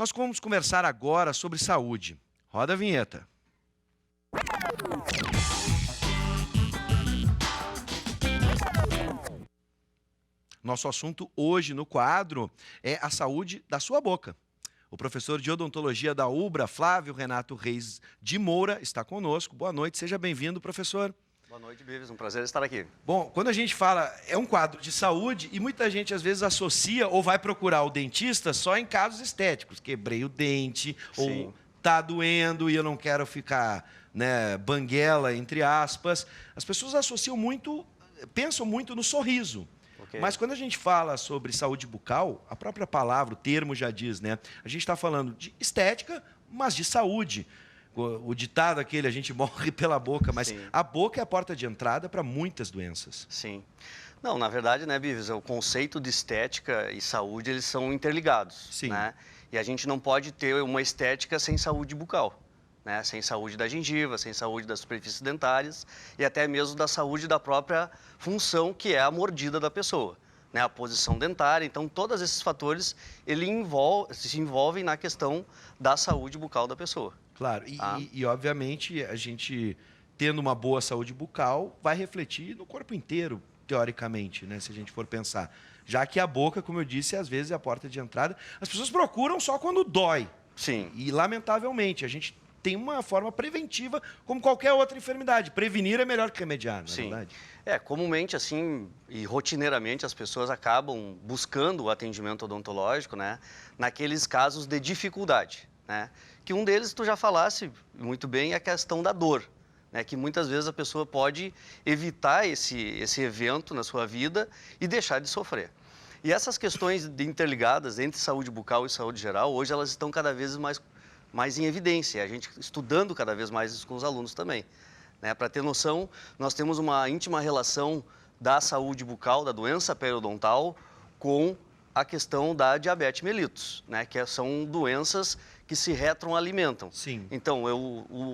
Nós vamos conversar agora sobre saúde. Roda a vinheta. Nosso assunto hoje no quadro é a saúde da sua boca. O professor de odontologia da UBRA, Flávio Renato Reis de Moura, está conosco. Boa noite, seja bem-vindo, professor. Boa noite, Bives. Um prazer estar aqui. Bom, quando a gente fala, é um quadro de saúde e muita gente às vezes associa ou vai procurar o dentista só em casos estéticos. Quebrei o dente, Sim. ou tá doendo e eu não quero ficar, banguela, entre aspas. As pessoas associam muito, pensam muito no sorriso. Okay. Mas quando a gente fala sobre saúde bucal, a própria palavra, o termo já diz, né? A gente está falando de estética, mas de saúde. O ditado aquele, a gente morre pela boca, mas Sim. a boca é a porta de entrada para muitas doenças. Sim. Não, na verdade, né, Bives, o conceito de estética e saúde, eles são interligados. Sim. Né? E a gente não pode ter uma estética sem saúde bucal. Né? Sem saúde da gengiva, sem saúde das superfícies dentárias e até mesmo da saúde da própria função, que é a mordida da pessoa. Né? A posição dentária. Então, todos esses fatores, se envolvem na questão da saúde bucal da pessoa. Claro, e obviamente a gente, tendo uma boa saúde bucal, vai refletir no corpo inteiro, teoricamente, né, se a gente for pensar. Já que a boca, como eu disse, às vezes é a porta de entrada. As pessoas procuram só quando dói. Sim. E, lamentavelmente, a gente tem uma forma preventiva, como qualquer outra enfermidade. Prevenir é melhor que remediar, não é verdade? Comumente, assim, e rotineiramente, as pessoas acabam buscando o atendimento odontológico, né, naqueles casos de dificuldade, né? Que um deles, tu já falasse muito bem, é a questão da dor, né? Que muitas vezes a pessoa pode evitar esse evento na sua vida e deixar de sofrer. E essas questões interligadas entre saúde bucal e saúde geral, hoje elas estão cada vez mais em evidência, a gente estudando cada vez mais isso com os alunos também. Né? Para ter noção, nós temos uma íntima relação da saúde bucal, da doença periodontal, com a questão da diabetes mellitus, né? Que são doenças que se retroalimentam. Sim. Então,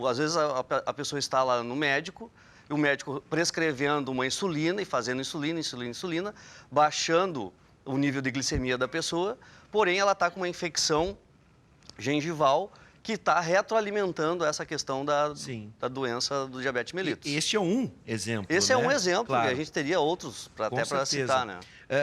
às vezes a pessoa está lá no médico, e o médico prescrevendo uma insulina e fazendo insulina, baixando o nível de glicemia da pessoa, porém ela está com uma infecção gengival que está retroalimentando essa questão da doença do diabetes mellitus. Este é um exemplo. Esse é um exemplo, claro. E a gente teria outros até para citar, né?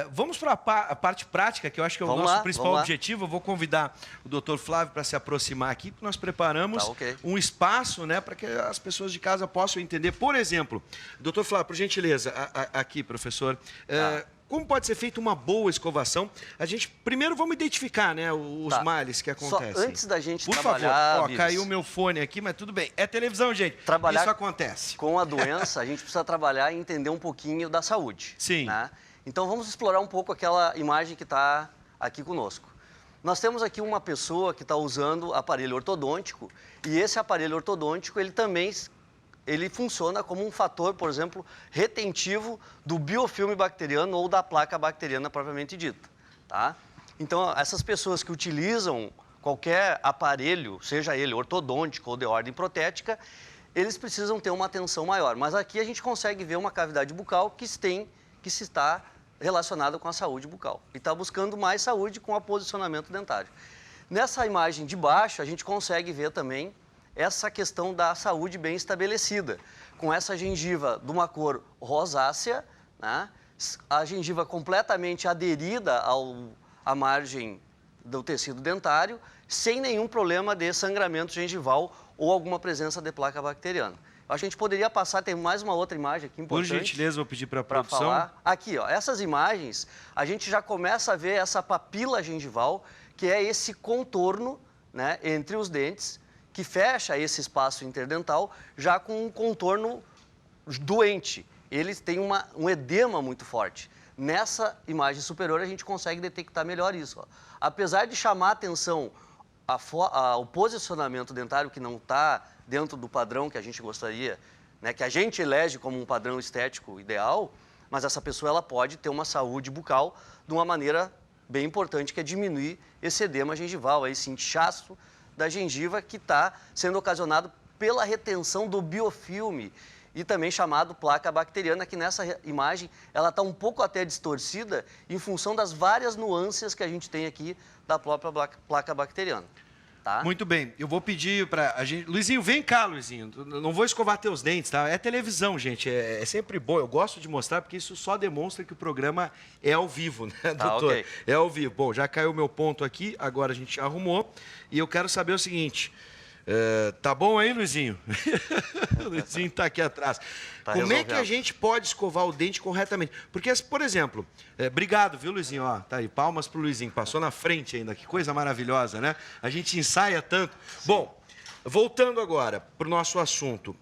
Vamos para a parte prática, que eu acho que é o nosso principal objetivo. Eu vou convidar o doutor Flávio para se aproximar aqui, porque nós preparamos um espaço, né, para que as pessoas de casa possam entender. Por exemplo, doutor Flávio, por gentileza, aqui, professor, como pode ser feita uma boa escovação? A gente, primeiro, vamos identificar, né, os males que acontecem. Só antes da gente por trabalhar... favor, caiu o meu fone aqui, mas tudo bem. É televisão, gente. Trabalhar isso acontece. Com a doença, a gente precisa trabalhar e entender um pouquinho da saúde. Sim. Né? Então, vamos explorar um pouco aquela imagem que está aqui conosco. Nós temos aqui uma pessoa que está usando aparelho ortodôntico, e esse aparelho ortodôntico, ele funciona como um fator, por exemplo, retentivo do biofilme bacteriano ou da placa bacteriana propriamente dita. Tá? Então, essas pessoas que utilizam qualquer aparelho, seja ele ortodôntico ou de ordem protética, eles precisam ter uma atenção maior. Mas aqui a gente consegue ver uma cavidade bucal que se está relacionada com a saúde bucal. E está buscando mais saúde com o posicionamento dentário. Nessa imagem de baixo, a gente consegue ver também essa questão da saúde bem estabelecida, com essa gengiva de uma cor rosácea, né? A gengiva completamente aderida à margem do tecido dentário, sem nenhum problema de sangramento gengival ou alguma presença de placa bacteriana. Acho que a gente poderia passar, tem mais uma outra imagem aqui importante. Por gentileza, vou pedir para a produção. Falar. Aqui, ó, essas imagens, a gente já começa a ver essa papila gengival, que é esse contorno, né, entre os dentes, que fecha esse espaço interdental, já com um contorno doente. Eles têm um edema muito forte. Nessa imagem superior, a gente consegue detectar melhor isso. Ó. Apesar de chamar a atenção o posicionamento dentário, que não está dentro do padrão que a gente gostaria, né, que a gente elege como um padrão estético ideal, mas essa pessoa ela pode ter uma saúde bucal de uma maneira bem importante, que é diminuir esse edema gengival, esse inchaço da gengiva que está sendo ocasionado pela retenção do biofilme e também chamado placa bacteriana, que nessa imagem ela está um pouco até distorcida em função das várias nuances que a gente tem aqui da própria placa bacteriana. Tá? Muito bem, eu vou pedir para a gente... Luizinho, vem cá, Luizinho. Não vou escovar teus dentes, tá? É televisão, gente. É sempre bom. Eu gosto de mostrar porque isso só demonstra que o programa é ao vivo, né, doutor? Okay. É ao vivo. Bom, já caiu o meu ponto aqui, agora a gente arrumou. E eu quero saber o seguinte... tá bom aí, Luizinho? O Luizinho está aqui atrás. Como é que a gente pode escovar o dente corretamente? Porque, por exemplo, obrigado, viu, Luizinho? Ó, tá aí, palmas pro Luizinho, passou na frente ainda, que coisa maravilhosa, né? A gente ensaia tanto. Sim. Bom, voltando agora para o nosso assunto.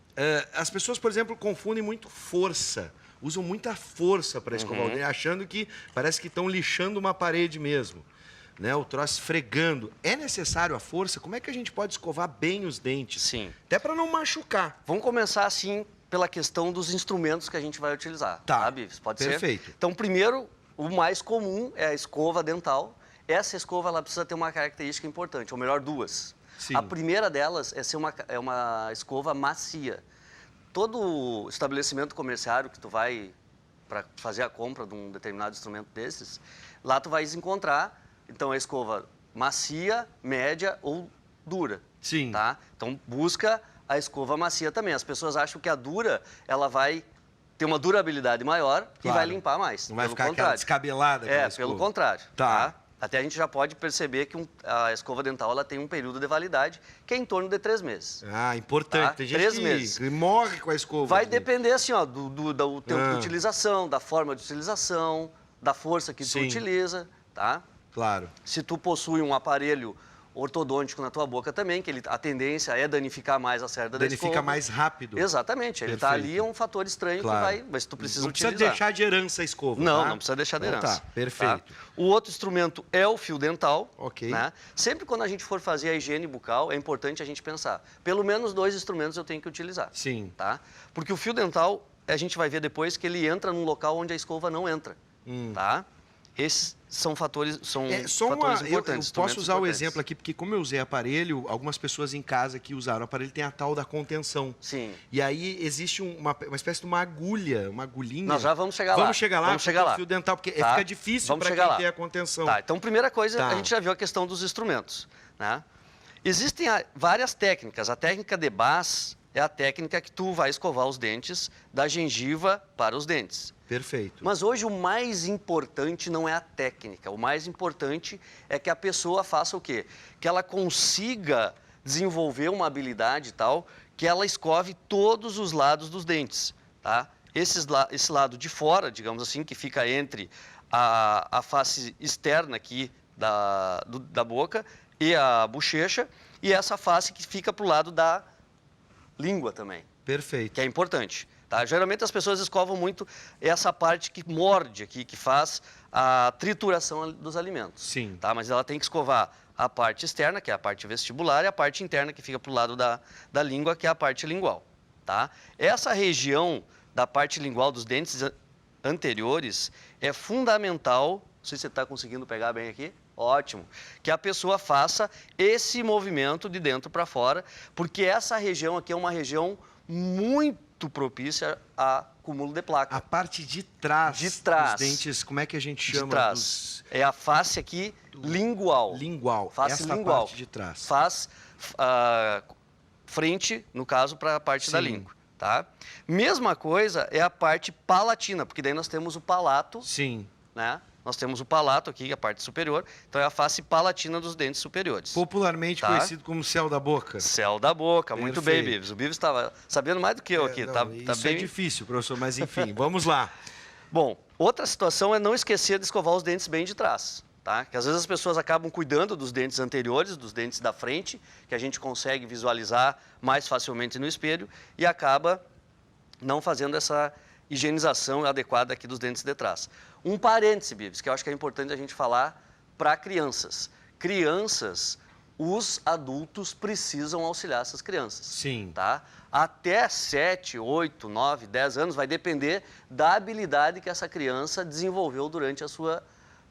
As pessoas, por exemplo, confundem muito força, usam muita força para escovar o dente, achando que parece que estão lixando uma parede mesmo. Né, o troço esfregando. É necessário a força? Como é que a gente pode escovar bem os dentes? Sim. Até para não machucar. Vamos começar, assim, pela questão dos instrumentos que a gente vai utilizar. Tá, Bives? Pode ser? Perfeito. Então, primeiro, o mais comum é a escova dental. Essa escova ela precisa ter uma característica importante, ou melhor, duas. Sim. A primeira delas é ser uma escova macia. Todo estabelecimento comerciário que tu vai para fazer a compra de um determinado instrumento desses, lá tu vais encontrar... Então, a escova macia, média ou dura. Sim. Tá? Então, busca a escova macia também. As pessoas acham que a dura, ela vai ter uma durabilidade maior e vai limpar mais. Não vai ficar aquela descabelada. Pelo contrário. Tá? Até a gente já pode perceber que a escova dental ela tem um período de validade que é em torno de 3 meses. Ah, importante. Tá? Tem gente que morre com a escova. Vai depender, assim, ó, do tempo de utilização, da forma de utilização, da força que tu utiliza, tá? Claro. Se tu possui um aparelho ortodôntico na tua boca também, que a tendência é danificar mais a cerda da escova. Danifica mais rápido. Exatamente. Ele está ali, é um fator estranho que vai... Mas tu precisa utilizar. Não precisa deixar de herança a escova. Não precisa deixar de herança. Tá, perfeito. Tá? O outro instrumento é o fio dental. Ok. Né? Sempre quando a gente for fazer a higiene bucal, é importante a gente pensar. Pelo menos 2 instrumentos eu tenho que utilizar. Sim. Tá? Porque o fio dental, a gente vai ver depois que ele entra num local onde a escova não entra. Tá? Esses são fatores, fatores importantes. Eu posso usar o exemplo aqui, porque como eu usei aparelho, algumas pessoas em casa que usaram o aparelho tem a tal da contenção. Sim. E aí existe uma espécie de uma agulhinha. Nós já vamos chegar lá. Vamos chegar lá com o fio dental, porque fica difícil para quem tem a contenção. Tá, então primeira coisa, a gente já viu a questão dos instrumentos. Né? Existem várias técnicas. A técnica de Bass é a técnica que tu vai escovar os dentes da gengiva para os dentes. Perfeito. Mas hoje o mais importante não é a técnica. O mais importante é que a pessoa faça o quê? Que ela consiga desenvolver uma habilidade tal que ela escove todos os lados dos dentes. Tá? Esse lado de fora, digamos assim, que fica entre a face externa aqui da boca e a bochecha, e essa face que fica para o lado da língua também. Perfeito. Que é importante. Tá? Geralmente as pessoas escovam muito essa parte que morde aqui, que faz a trituração dos alimentos. Sim. Tá? Mas ela tem que escovar a parte externa, que é a parte vestibular, e a parte interna, que fica para o lado da língua, que é a parte lingual. Tá? Essa região da parte lingual dos dentes anteriores é fundamental, não sei se você está conseguindo pegar bem aqui, ótimo, que a pessoa faça esse movimento de dentro para fora, porque essa região aqui é uma região muito propícia a acúmulo de placa. A parte de trás dos dentes, como é que a gente chama? De trás. É a face aqui lingual. Lingual. Face essa lingual. Parte de trás. Faz frente, no caso, para a parte da língua. Tá? Mesma coisa é a parte palatina, porque daí nós temos o palato. Sim. Né? Nós temos o palato aqui, a parte superior, então é a face palatina dos dentes superiores. Popularmente conhecido como céu da boca. Céu da boca, muito bem, Bives. O Bives estava sabendo mais do que eu aqui. Isso bem... é difícil, professor, mas enfim, vamos lá. Bom, outra situação é não esquecer de escovar os dentes bem de trás. Tá? Que às vezes as pessoas acabam cuidando dos dentes anteriores, dos dentes da frente, que a gente consegue visualizar mais facilmente no espelho, e acaba não fazendo essa higienização adequada aqui dos dentes de trás. Um parêntese, Bives, que eu acho que é importante a gente falar para crianças. Crianças, os adultos precisam auxiliar essas crianças. Sim. Tá? Até 7, 8, 9, 10 anos vai depender da habilidade que essa criança desenvolveu durante a sua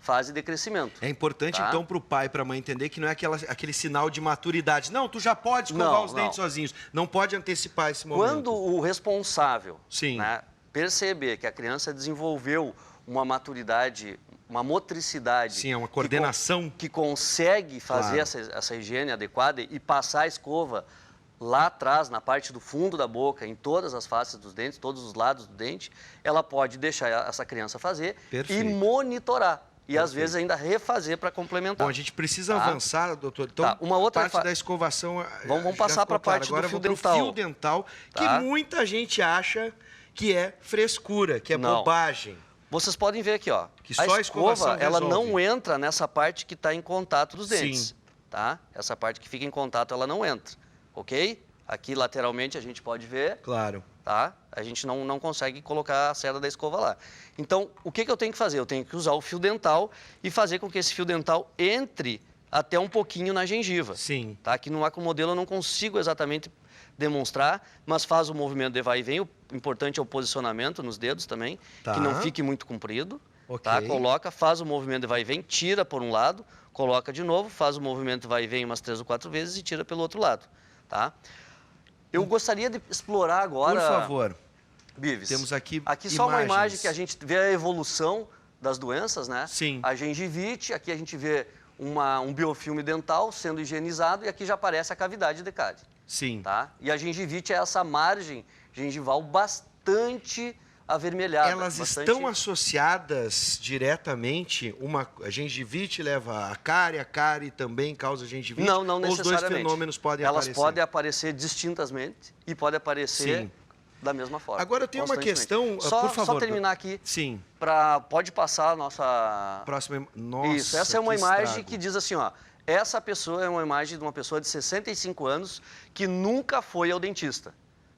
fase de crescimento. É importante, então, para o pai e para a mãe entender que não é aquele sinal de maturidade. Não, tu já pode escovar os dentes sozinhos. Não pode antecipar esse momento. Quando o responsável, né, perceber que a criança desenvolveu uma maturidade, uma motricidade... Sim, é uma coordenação. Que consegue fazer essa higiene adequada e passar a escova lá atrás, na parte do fundo da boca, em todas as faces dos dentes, todos os lados do dente, ela pode deixar essa criança fazer e monitorar. E, às vezes, ainda refazer para complementar. Bom, a gente precisa avançar, doutor. Então, uma outra parte da escovação... Vamos passar para a parte do fio dental. Fio dental, que muita gente acha que é frescura, que é bobagem. Vocês podem ver aqui, ó. Que só a escova, ela não entra nessa parte que está em contato dos dentes. Sim. Tá? Essa parte que fica em contato, ela não entra. Ok? Aqui, lateralmente, a gente pode ver. Claro. Tá? A gente não consegue colocar a cerda da escova lá. Então, o que eu tenho que fazer? Eu tenho que usar o fio dental e fazer com que esse fio dental entre até um pouquinho na gengiva. Sim. Tá? Aqui no macromodelo eu não consigo exatamente demonstrar, mas faz o movimento de vai e vem. O importante é o posicionamento nos dedos também, que não fique muito comprido. Tá? Coloca, faz o movimento de vai e vem, tira por um lado, coloca de novo, faz o movimento de vai e vem umas 3 ou 4 vezes e tira pelo outro lado. Tá? Eu gostaria de explorar agora... Por favor. Bives. Temos aqui só uma imagem que a gente vê a evolução das doenças, né? Sim. A gengivite, aqui a gente vê um biofilme dental sendo higienizado e aqui já aparece a cavidade de cárie. Sim. Tá? E a gengivite é essa margem gengival bastante avermelhada. Elas estão associadas diretamente, a gengivite leva a cárie também causa gengivite? Não necessariamente. Os dois fenômenos podem aparecer? Elas podem aparecer distintamente e podem aparecer da mesma forma. Agora, eu tenho uma questão, por favor. Só terminar aqui. Sim. Pode passar a nossa... Próxima. Nossa, isso, essa é uma imagem que diz assim, ó, essa pessoa é uma imagem de uma pessoa de 65 anos que nunca foi ao dentista,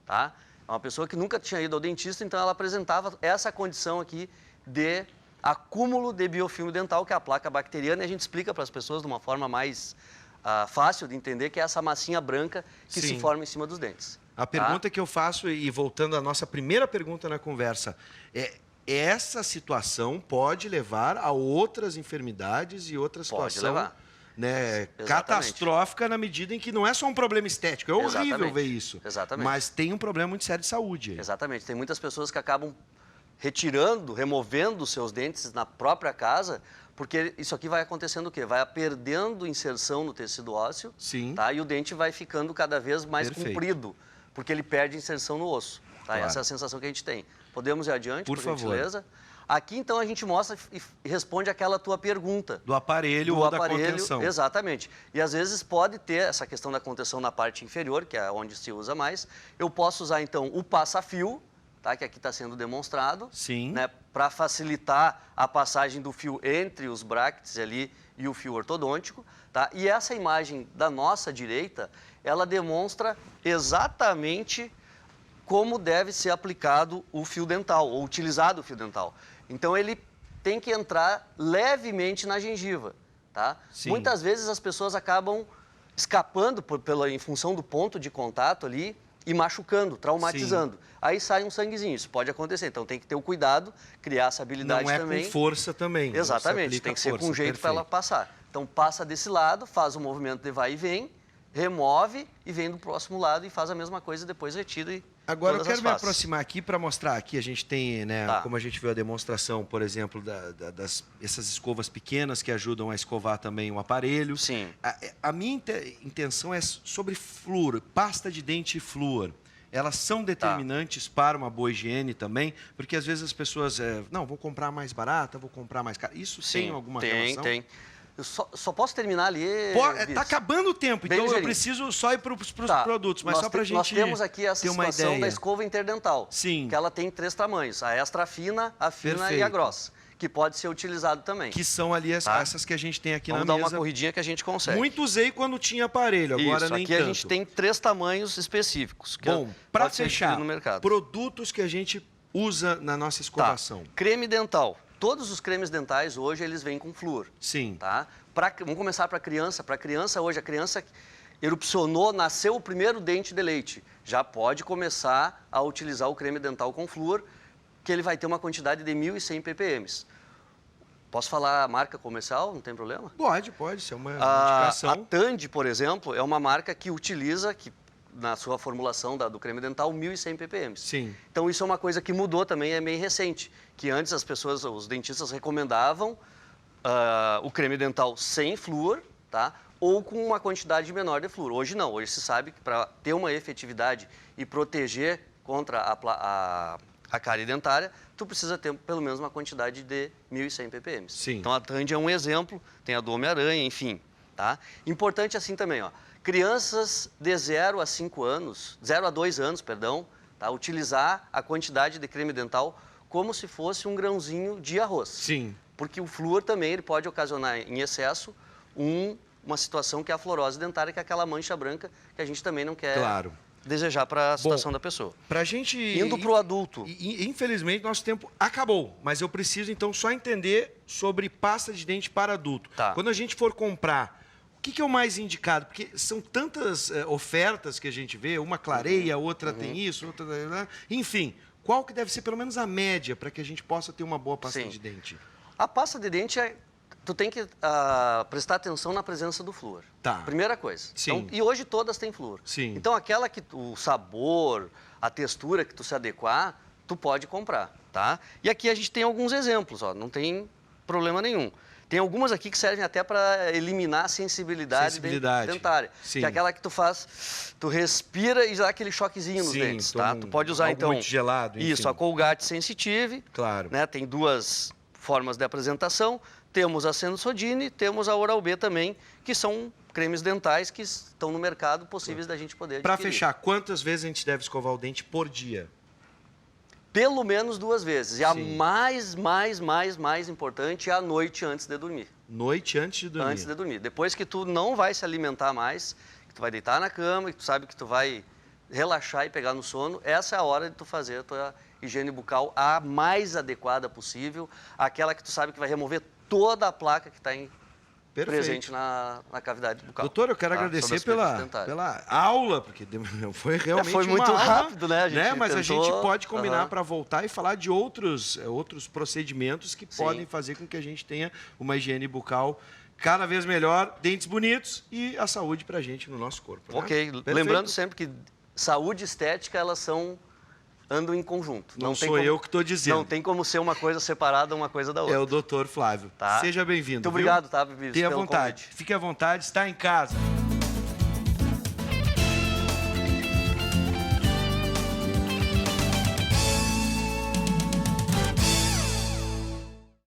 tá? É uma pessoa que nunca tinha ido ao dentista, então ela apresentava essa condição aqui de acúmulo de biofilme dental, que é a placa bacteriana, e a gente explica para as pessoas de uma forma mais fácil de entender, que é essa massinha branca que se forma em cima dos dentes. A pergunta que eu faço, e voltando à nossa primeira pergunta na conversa, essa situação pode levar a outras enfermidades e outra situação... Pode levar. Né, catastrófica na medida em que não é só um problema estético, é horrível ver isso. Exatamente. Mas tem um problema muito sério de saúde. Exatamente. Tem muitas pessoas que acabam removendo os seus dentes na própria casa, porque isso aqui vai acontecendo o quê? Vai perdendo inserção no tecido ósseo, tá? E o dente vai ficando cada vez mais comprido, porque ele perde inserção no osso. Tá? Essa é a sensação que a gente tem. Podemos ir adiante, por gentileza? Aqui, então, a gente mostra e responde aquela tua pergunta. Do aparelho ou da contenção. Exatamente. E, às vezes, pode ter essa questão da contenção na parte inferior, que é onde se usa mais. Eu posso usar, então, o passa-fio, tá? Que aqui está sendo demonstrado. Sim. Né? Para facilitar a passagem do fio entre os bractes ali e o fio ortodôntico. Tá? E essa imagem da nossa direita, ela demonstra exatamente como deve ser aplicado o fio dental, ou utilizado o fio dental. Então, ele tem que entrar levemente na gengiva, tá? Muitas vezes as pessoas acabam escapando em função do ponto de contato ali e machucando, traumatizando. Aí sai um sanguezinho, isso pode acontecer. Então, tem que ter o cuidado, criar essa habilidade também. Não é com força também. Exatamente, tem que ser com jeito para ela passar. Então, passa desse lado, faz o movimento de vai e vem, remove e vem do próximo lado e faz a mesma coisa, depois retira e... Agora, eu quero me aproximar aqui para mostrar. Aqui a gente tem, né, como a gente viu a demonstração, por exemplo, essas escovas pequenas que ajudam a escovar também o aparelho. Sim. A minha intenção é sobre flúor, pasta de dente e flúor. Elas são determinantes para uma boa higiene também? Porque às vezes as pessoas, não, vou comprar mais barata, vou comprar mais cara. Isso tem alguma relação? Tem. Eu só posso terminar ali... Está acabando o tempo, então eu preciso só ir para os produtos, mas só para a gente nós temos aqui essa situação da escova interdental, Sim. que ela tem 3 tamanhos, a extra fina, a fina e a grossa, que pode ser utilizado também. Que são ali essas que a gente tem aqui na mesa. Vamos dar uma corridinha que a gente consegue. Muito usei quando tinha aparelho, agora nem tanto. Aqui a gente tem 3 tamanhos específicos. Bom, para fechar, produtos que a gente usa na nossa escovação. Creme dental. Todos os cremes dentais hoje, eles vêm com flúor. Sim. Tá? Vamos começar para a criança. Para a criança hoje, a criança erupcionou, nasceu o primeiro dente de leite. Já pode começar a utilizar o creme dental com flúor, que ele vai ter uma quantidade de 1.100 ppm. Posso falar a marca comercial? Não tem problema? Pode ser uma indicação. A Tandy, por exemplo, é uma marca que utiliza, na sua formulação do creme dental, 1.100 ppm. Sim. Então, isso é uma coisa que mudou também, é meio recente. Que antes os dentistas recomendavam o creme dental sem flúor, tá? Ou com uma quantidade menor de flúor. Hoje não, hoje se sabe que para ter uma efetividade e proteger contra a cárie dentária, tu precisa ter pelo menos uma quantidade de 1.100 ppm. Sim. Então a Tandy é um exemplo, tem a do Homem-Aranha, enfim. Tá? Importante assim também, ó, crianças de 0 a 5 anos, 0 a 2 anos, perdão, tá? Utilizar a quantidade de creme dental como se fosse um grãozinho de arroz. Sim. Porque o flúor também ele pode ocasionar em excesso uma situação que é a fluorose dentária, que é aquela mancha branca que a gente também não quer desejar para a situação da pessoa. Pra gente... Indo para o adulto. Infelizmente, nosso tempo acabou, mas eu preciso, então, só entender sobre pasta de dente para adulto. Tá. Quando a gente for comprar, o que é o mais indicado? Porque são tantas ofertas que a gente vê, uma clareia, outra tem isso, outra... Enfim, qual que deve ser pelo menos a média para que a gente possa ter uma boa pasta de dente? A pasta de dente tu tem que prestar atenção na presença do flúor. Tá. Primeira coisa. Sim. Então, e hoje todas têm flúor. Sim. Então aquela que o sabor, a textura que tu se adequar, tu pode comprar, tá? E aqui a gente tem alguns exemplos, ó, não tem problema nenhum. Tem algumas aqui que servem até para eliminar a sensibilidade dentária. Sim. Que é aquela que tu respira e dá aquele choquezinho nos dentes, tá? Tu pode usar então muito gelado, enfim. Isso, a Colgate Sensitive. Claro. Né? Tem duas formas de apresentação. Temos a Sensodyne, temos a Oral-B também, que são cremes dentais que estão no mercado possíveis da gente poder adquirir. Para fechar, quantas vezes a gente deve escovar o dente por dia? Pelo menos 2 vezes. E a mais importante é a noite antes de dormir. Noite antes de dormir? Antes de dormir. Depois que tu não vai se alimentar mais, que tu vai deitar na cama, que tu sabe que tu vai relaxar e pegar no sono, essa é a hora de tu fazer a tua higiene bucal a mais adequada possível, aquela que tu sabe que vai remover toda a placa que está presente na cavidade bucal. Doutor, eu quero agradecer pela aula, porque foi realmente foi muito uma aula, rápido, né? Mas a gente pode combinar para voltar e falar de outros procedimentos que podem fazer com que a gente tenha uma higiene bucal cada vez melhor, dentes bonitos e a saúde para a gente no nosso corpo. Né? Ok, lembrando sempre que saúde e estética, elas andam em conjunto. Não sou eu que estou dizendo. Não tem como ser uma coisa separada uma coisa da outra. É o doutor Flávio. Tá? Seja bem-vindo. Muito obrigado, tá, Bibi? Tenha vontade. Fique à vontade, está em casa.